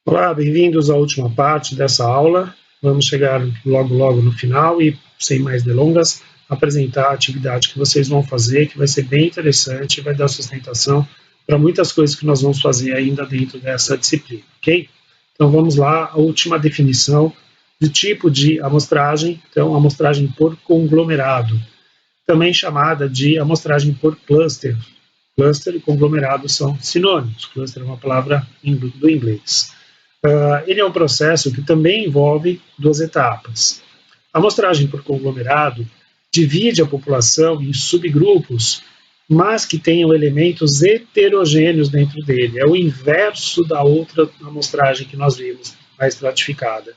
Olá, bem-vindos à última parte dessa aula. Vamos chegar logo no final e, sem mais delongas, apresentar a atividade que vocês vão fazer, que vai ser bem interessante e vai dar sustentação para muitas coisas que nós vamos fazer ainda dentro dessa disciplina, ok? Então vamos lá, a última definição do tipo de amostragem, então amostragem por conglomerado, também chamada de amostragem por cluster. Cluster e conglomerado são sinônimos, cluster é uma palavra do inglês. Ele é um processo que também envolve duas etapas. A amostragem por conglomerado divide a população em subgrupos, mas que tenham elementos heterogêneos dentro dele. É o inverso da outra amostragem que nós vimos, a estratificada.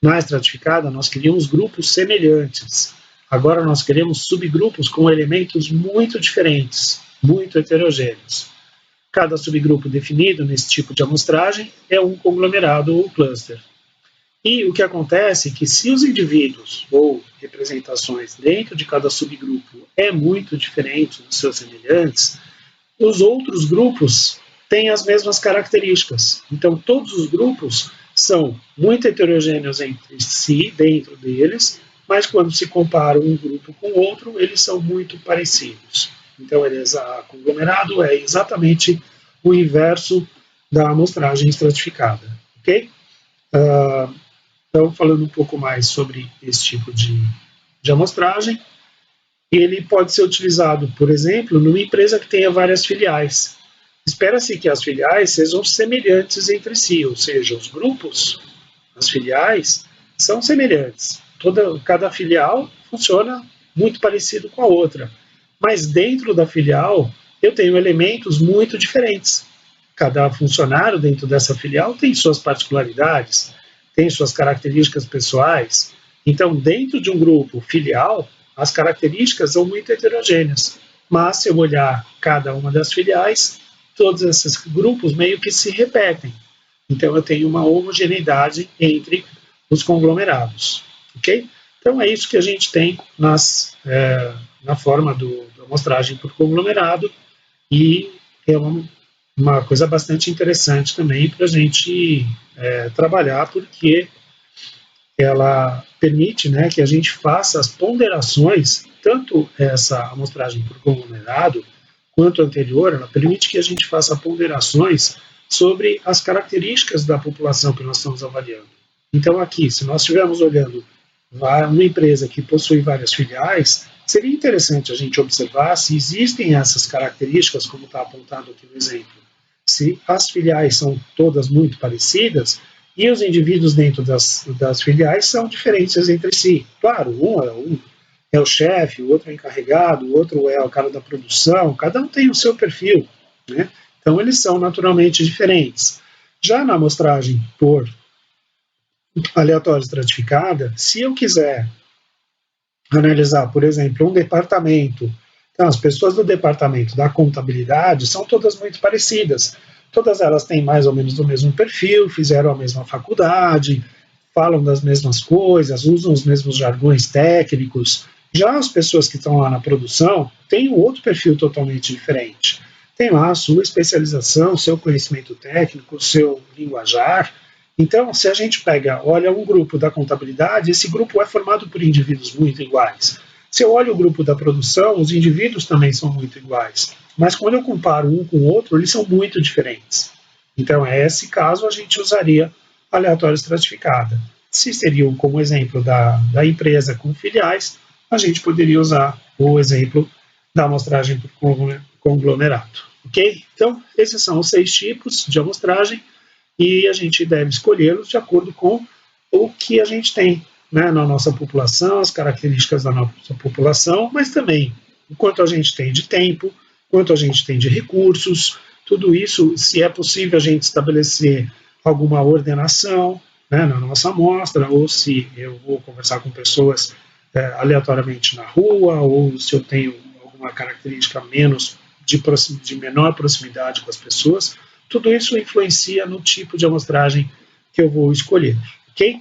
Na estratificada, nós queríamos grupos semelhantes. Agora nós queremos subgrupos com elementos muito diferentes, muito heterogêneos. Cada subgrupo definido nesse tipo de amostragem é um conglomerado ou cluster. E o que acontece é que se os indivíduos ou representações dentro de cada subgrupo é muito diferente dos seus semelhantes, os outros grupos têm as mesmas características. Então todos os grupos são muito heterogêneos entre si, dentro deles, mas quando se compara um grupo com o outro, eles são muito parecidos. Então, a conglomerado é exatamente o inverso da amostragem estratificada, ok? Então, falando um pouco mais sobre esse tipo de amostragem, ele pode ser utilizado, por exemplo, numa empresa que tenha várias filiais. Espera-se que as filiais sejam semelhantes entre si, ou seja, os grupos, as filiais, são semelhantes. Cada filial funciona muito parecido com a outra. Mas dentro da filial, eu tenho elementos muito diferentes. Cada funcionário dentro dessa filial tem suas particularidades, tem suas características pessoais. Então, dentro de um grupo filial, as características são muito heterogêneas. Mas, se eu olhar cada uma das filiais, todos esses grupos meio que se repetem. Então, eu tenho uma homogeneidade entre os conglomerados. Ok? Então, é isso que a gente tem na forma da amostragem por conglomerado, e é uma coisa bastante interessante também para a gente trabalhar, porque ela permite, né, que a gente faça as ponderações, tanto essa amostragem por conglomerado quanto a anterior, ela permite que a gente faça ponderações sobre as características da população que nós estamos avaliando. Então aqui, se nós estivermos olhando uma empresa que possui várias filiais, seria interessante a gente observar se existem essas características, como está apontado aqui no exemplo. Se as filiais são todas muito parecidas e os indivíduos dentro das filiais são diferentes entre si. Claro, um é o chefe, o outro é o encarregado, o outro é o cara da produção, cada um tem o seu perfil, né? Então eles são naturalmente diferentes. Já na amostragem por aleatória estratificada, se eu quiser analisar, por exemplo, um departamento, então as pessoas do departamento da contabilidade são todas muito parecidas, todas elas têm mais ou menos o mesmo perfil, fizeram a mesma faculdade, falam das mesmas coisas, usam os mesmos jargões técnicos. Já as pessoas que estão lá na produção têm um outro perfil totalmente diferente. Tem lá a sua especialização, seu conhecimento técnico, seu linguajar. Então, se a gente olha um grupo da contabilidade, esse grupo é formado por indivíduos muito iguais. Se eu olho o grupo da produção, os indivíduos também são muito iguais. Mas quando eu comparo um com o outro, eles são muito diferentes. Então, nesse caso, a gente usaria aleatória estratificada. Se seria como exemplo da empresa com filiais, a gente poderia usar o exemplo da amostragem por conglomerado. Ok? Então, esses são os 6 tipos de amostragem e a gente deve escolhê-los de acordo com o que a gente tem, né, na nossa população, as características da nossa população, mas também o quanto a gente tem de tempo, quanto a gente tem de recursos, tudo isso, se é possível a gente estabelecer alguma ordenação, né, na nossa amostra, ou se eu vou conversar com pessoas aleatoriamente na rua, ou se eu tenho alguma característica de menor proximidade com as pessoas, tudo isso influencia no tipo de amostragem que eu vou escolher, ok?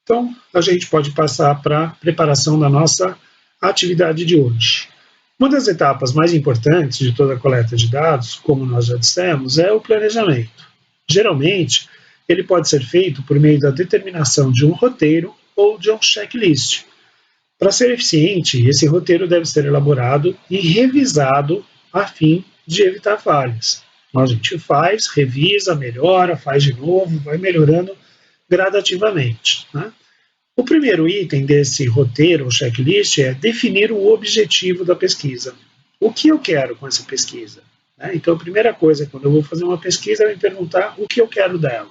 Então, a gente pode passar para a preparação da nossa atividade de hoje. Uma das etapas mais importantes de toda a coleta de dados, como nós já dissemos, é o planejamento. Geralmente, ele pode ser feito por meio da determinação de um roteiro ou de um checklist. Para ser eficiente, esse roteiro deve ser elaborado e revisado a fim de evitar falhas. Então, a gente faz, revisa, melhora, faz de novo, vai melhorando gradativamente, né? O primeiro item desse roteiro ou checklist é definir o objetivo da pesquisa. O que eu quero com essa pesquisa? Então, a primeira coisa, quando eu vou fazer uma pesquisa, é me perguntar o que eu quero dela.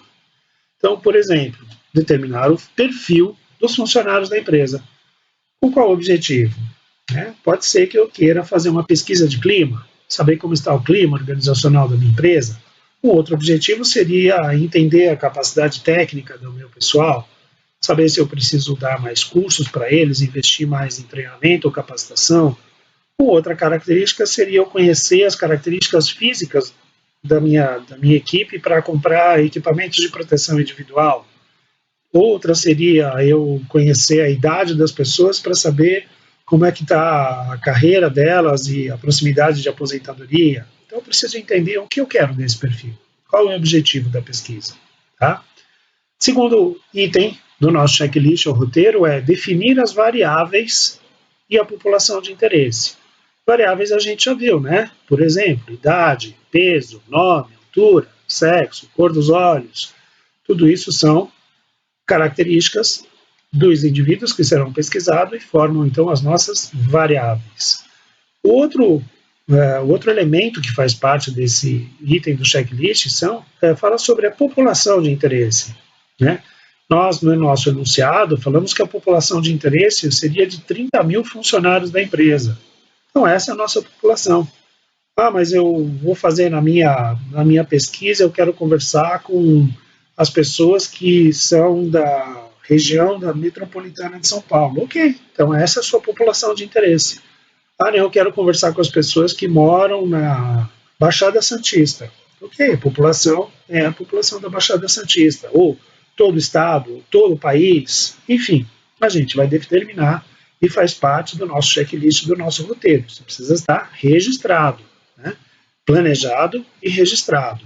Então, por exemplo, determinar o perfil dos funcionários da empresa. Com qual objetivo? Pode ser que eu queira fazer uma pesquisa de clima, saber como está o clima organizacional da minha empresa. Um outro objetivo seria entender a capacidade técnica do meu pessoal, saber se eu preciso dar mais cursos para eles, investir mais em treinamento ou capacitação. Outra característica seria eu conhecer as características físicas da minha equipe para comprar equipamentos de proteção individual. Outra seria eu conhecer a idade das pessoas para saber como é que está a carreira delas e a proximidade de aposentadoria. Então eu preciso entender o que eu quero desse perfil, qual é o objetivo da pesquisa. Tá? Segundo item do nosso checklist ou roteiro é definir as variáveis e a população de interesse. Variáveis a gente já viu, né? Por exemplo, idade, peso, nome, altura, sexo, cor dos olhos. Tudo isso são características dos indivíduos que serão pesquisados e formam, então, as nossas variáveis. O outro elemento que faz parte desse item do checklist fala sobre a população de interesse, né? Nós, no nosso enunciado, falamos que a população de interesse seria de 30 mil funcionários da empresa. Então, essa é a nossa população. Mas eu vou fazer na minha pesquisa, eu quero conversar com as pessoas que são da região da metropolitana de São Paulo. Ok, então essa é a sua população de interesse. Não, eu quero conversar com as pessoas que moram na Baixada Santista. Ok, a população é a população da Baixada Santista, ou todo o estado, todo o país, enfim, a gente vai determinar e faz parte do nosso checklist, do nosso roteiro. Isso precisa estar registrado, né? Planejado e registrado.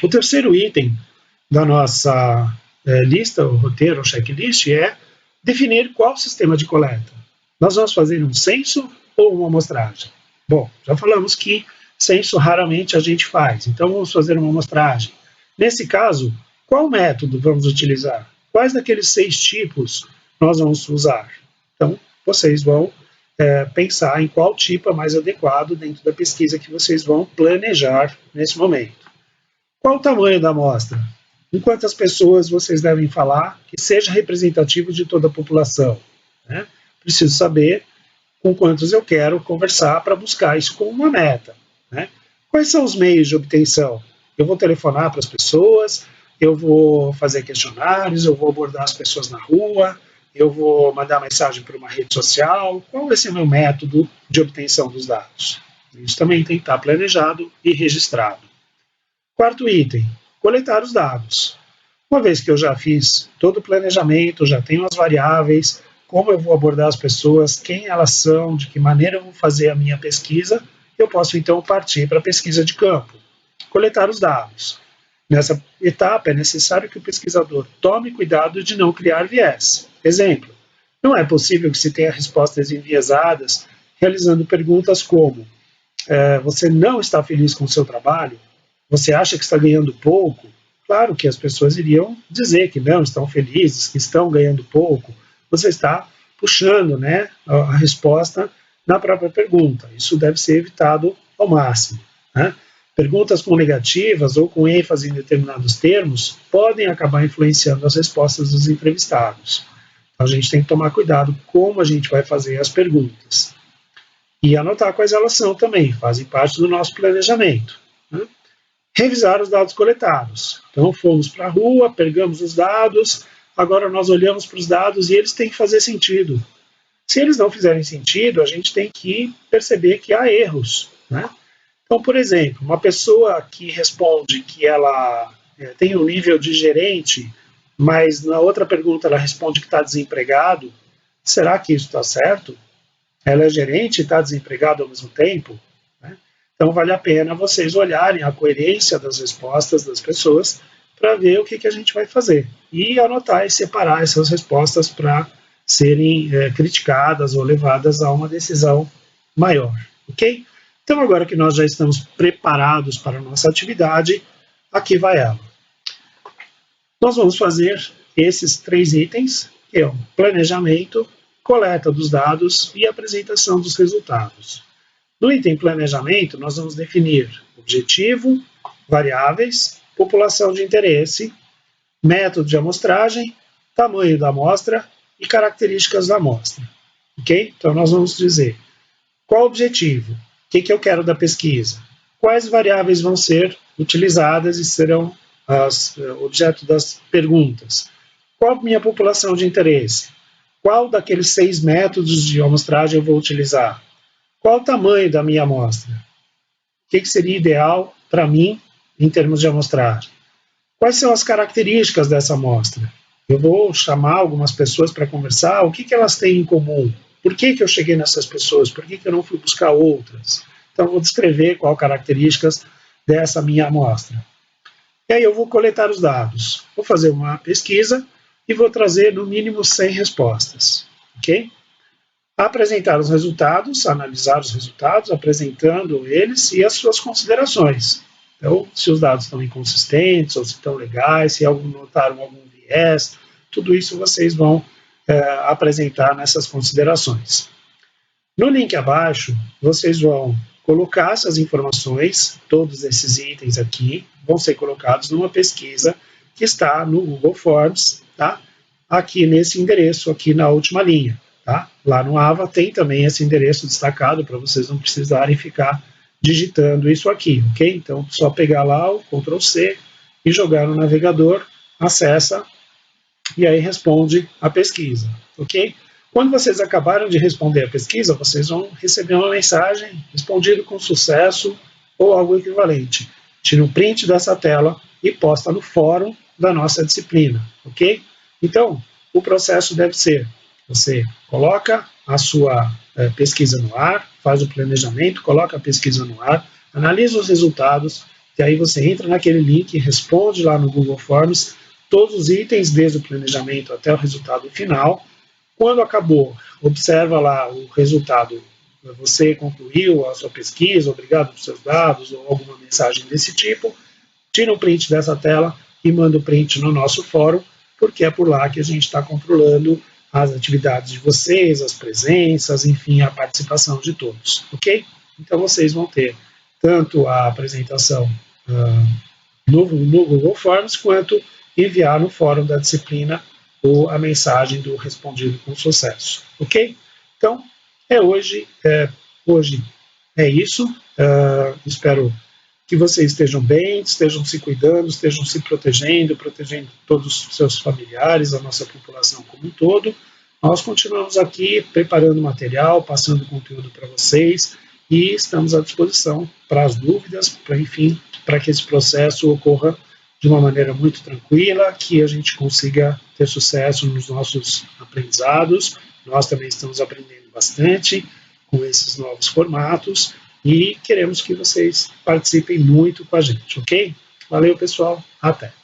O terceiro item da nossa lista, o roteiro, o checklist, é definir qual sistema de coleta. Nós vamos fazer um censo ou uma amostragem? Bom, já falamos que censo raramente a gente faz, então vamos fazer uma amostragem. Nesse caso, qual método vamos utilizar? Quais daqueles 6 tipos nós vamos usar? Então, vocês vão pensar em qual tipo é mais adequado dentro da pesquisa que vocês vão planejar nesse momento. Qual o tamanho da amostra? Com quantas pessoas vocês devem falar que seja representativo de toda a população? Né? Preciso saber com quantos eu quero conversar para buscar isso como uma meta. Né? Quais são os meios de obtenção? Eu vou telefonar para as pessoas, eu vou fazer questionários, eu vou abordar as pessoas na rua, eu vou mandar mensagem para uma rede social. Qual vai ser o meu método de obtenção dos dados? Isso também tem que estar planejado e registrado. Quarto item, coletar os dados. Uma vez que eu já fiz todo o planejamento, já tenho as variáveis, como eu vou abordar as pessoas, quem elas são, de que maneira eu vou fazer a minha pesquisa, eu posso então partir para a pesquisa de campo. Coletar os dados. Nessa etapa é necessário que o pesquisador tome cuidado de não criar viés. Exemplo, não é possível que se tenha respostas enviesadas realizando perguntas como você não está feliz com o seu trabalho? Você acha que está ganhando pouco? Claro que as pessoas iriam dizer que não estão felizes, que estão ganhando pouco. Você está puxando, né, a resposta na própria pergunta. Isso deve ser evitado ao máximo. Né? Perguntas com negativas ou com ênfase em determinados termos podem acabar influenciando as respostas dos entrevistados. Então, a gente tem que tomar cuidado como a gente vai fazer as perguntas. E anotar quais elas são também, fazem parte do nosso planejamento. Né? Revisar os dados coletados. Então, fomos para a rua, pegamos os dados, agora nós olhamos para os dados e eles têm que fazer sentido. Se eles não fizerem sentido, a gente tem que perceber que há erros. Né? Então, por exemplo, uma pessoa que responde que ela tem um nível de gerente, mas na outra pergunta ela responde que está desempregado, será que isso está certo? Ela é gerente e está desempregada ao mesmo tempo? Né? Então vale a pena vocês olharem a coerência das respostas das pessoas para ver o que a gente vai fazer e anotar e separar essas respostas para serem criticadas ou levadas a uma decisão maior, ok? Então agora que nós já estamos preparados para a nossa atividade, aqui vai ela. Nós vamos fazer esses 3 itens, que é o planejamento, coleta dos dados e apresentação dos resultados. No item planejamento, nós vamos definir objetivo, variáveis, população de interesse, método de amostragem, tamanho da amostra e características da amostra. Ok? Então, nós vamos dizer qual o objetivo, o que eu quero da pesquisa, quais variáveis vão ser utilizadas e serão objeto das perguntas, qual a minha população de interesse, qual daqueles 6 métodos de amostragem eu vou utilizar, qual o tamanho da minha amostra, o que seria ideal para mim em termos de amostragem, quais são as características dessa amostra. Eu vou chamar algumas pessoas para conversar, o que elas têm em comum, por que eu cheguei nessas pessoas, por que eu não fui buscar outras. Então, eu vou descrever quais características dessa minha amostra. E aí eu vou coletar os dados, vou fazer uma pesquisa e vou trazer no mínimo 100 respostas. Ok? Apresentar os resultados, analisar os resultados, apresentando eles e as suas considerações. Então, se os dados estão inconsistentes, ou se estão legais, se notaram algum viés, tudo isso vocês vão apresentar nessas considerações. No link abaixo, vocês vão colocar essas informações, todos esses itens aqui, vão ser colocados numa pesquisa que está no Google Forms, tá? Aqui nesse endereço, aqui na última linha. Tá? Lá no AVA tem também esse endereço destacado para vocês não precisarem ficar digitando isso aqui, ok? Então, só pegar lá o Ctrl+C e jogar no navegador, acessa e aí responde a pesquisa, ok? Quando vocês acabaram de responder a pesquisa, vocês vão receber uma mensagem respondido com sucesso ou algo equivalente. Tira um print dessa tela e posta no fórum da nossa disciplina, ok? Então, o processo deve ser: você coloca a sua pesquisa no ar, faz o planejamento, coloca a pesquisa no ar, analisa os resultados, e aí você entra naquele link, responde lá no Google Forms todos os itens, desde o planejamento até o resultado final. Quando acabou, observa lá o resultado, você concluiu a sua pesquisa, obrigado pelos seus dados, ou alguma mensagem desse tipo, tira um print dessa tela e manda o print no nosso fórum, porque é por lá que a gente está controlando as atividades de vocês, as presenças, enfim, a participação de todos, ok? Então vocês vão ter tanto a apresentação no Google Forms, quanto enviar no fórum da disciplina ou a mensagem do respondido com sucesso, ok? Então, hoje é isso, espero que vocês estejam bem, estejam se cuidando, estejam se protegendo todos os seus familiares, a nossa população como um todo. Nós continuamos aqui preparando material, passando conteúdo para vocês e estamos à disposição para as dúvidas, para que esse processo ocorra de uma maneira muito tranquila, que a gente consiga ter sucesso nos nossos aprendizados. Nós também estamos aprendendo bastante com esses novos formatos e queremos que vocês participem muito com a gente, ok? Valeu, pessoal. Até!